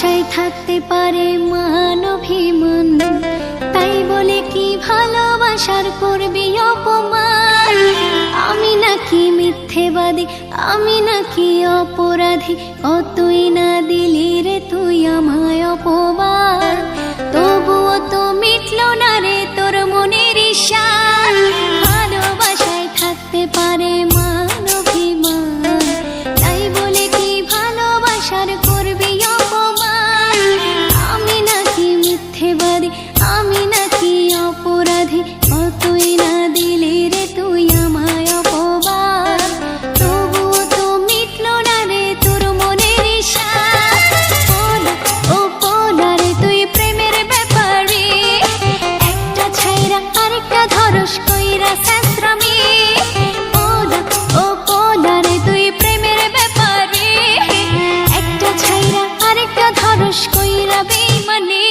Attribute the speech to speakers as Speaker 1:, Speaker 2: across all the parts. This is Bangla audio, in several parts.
Speaker 1: ভালোবাসায় থাকতে পারে মান অভিমান, তাই বলে কি ভালোবাসার করবি অপমান? আমি নাকি মিথ্যেবাদী, আমি নাকি অপরাধী, কতই না দিলি রে তুই আমায় অপবাদ, তবুও তো মিটলো না রে তোর মনের ঈর্ষার। ভালোবাসায় থাকতে পারে মান অভিমান, তাই বলে কি ভালোবাসার করবি অপমান? আমি নাকি মিথ্যেবাদী, আমি নাকি অপরাধী, কতই না দিলি রে তুই আমায় অপবাদ, তবুও তো মিটলো না রে তোর মনের ঈর্ষার। ও পোলা রে তুই প্রেমের ব্যাপারে একটা ছাইরা আরেকটা ধরস কইরা শাস্ত্রামি। ও পোলা রে তুই প্রেমের ব্যাপারে একটা ছাইরা আরেকটা ধরস কইরা বেইমানি।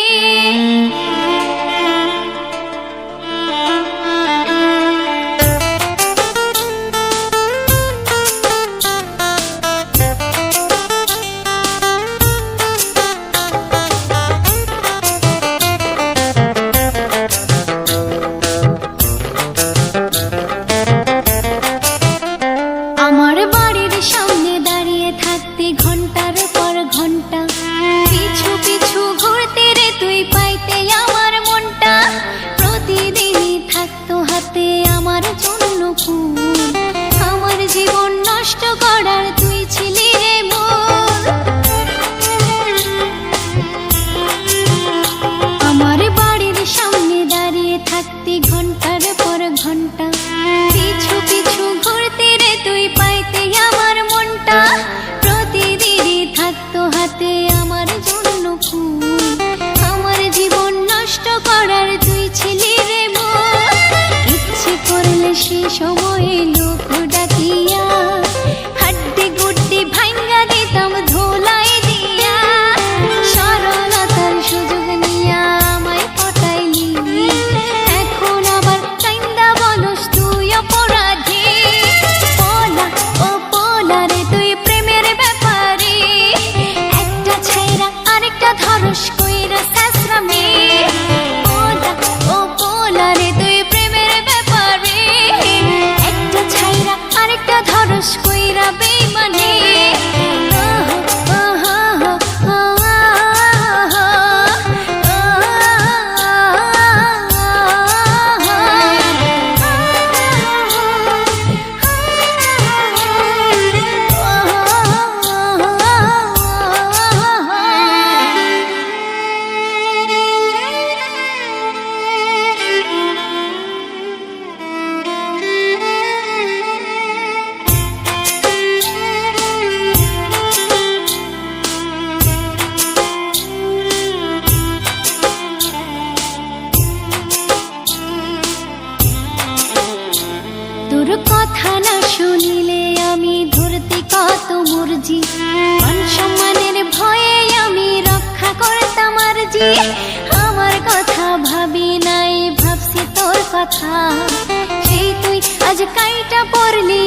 Speaker 1: আমার বাড়ির সামনে দাঁড়িয়ে থাকতে ঘন্টার পর ঘন্টা, পিছু পিছু ঘুরতে রে তুই পাইতে আমার মনটা, প্রতিদিনই থাকতো হাতে আমার জন্য ফুল, আমার জীবন নষ্ট করার তুই ছিলি রে মূল। আমার বাড়ির সামনে দাঁড়িয়ে থাকতে ঘন্টার পর ঘন্টা, পিছু পিছু ঘুরতে রে তুই পাইতে আমার মনটা, প্রতিদিনই থাকতো হাতে আমার জন্য ফুল, আমার জীবন নষ্ট করার তুই ছিলি রে মূল। ইচ্ছে করলে সে সময়ে লোক ডাকিয়া হাড্ডি গুড্ডি ভাঙ্গা দিতাম ধোলাই দিয়া, সরলতার সুযোগ নিয়া আমায় পটাইলি, এখন আবার কাইন্দা বলস তুই অপরাধী। ও পোলা রে তুই প্রেমের ব্যাপারে একটা ছাইরা আরেকটা ধরস কইরা শাস্ত্রামি। ও পোলা রে তুই প্রেমের ব্যাপারে একটা ছাইরা আরেকটা ধরস কইরা বেইমানি। তোর কথা না শুনিলে আমি ধরতে কত মর্জি, মান সম্মানের ভয়ে আমি রক্ষা করতাম আরজি, আমার কথা ভাবি নাই ভাবছি তোর কথা, সেই তুই আজ কাইটা পড়লি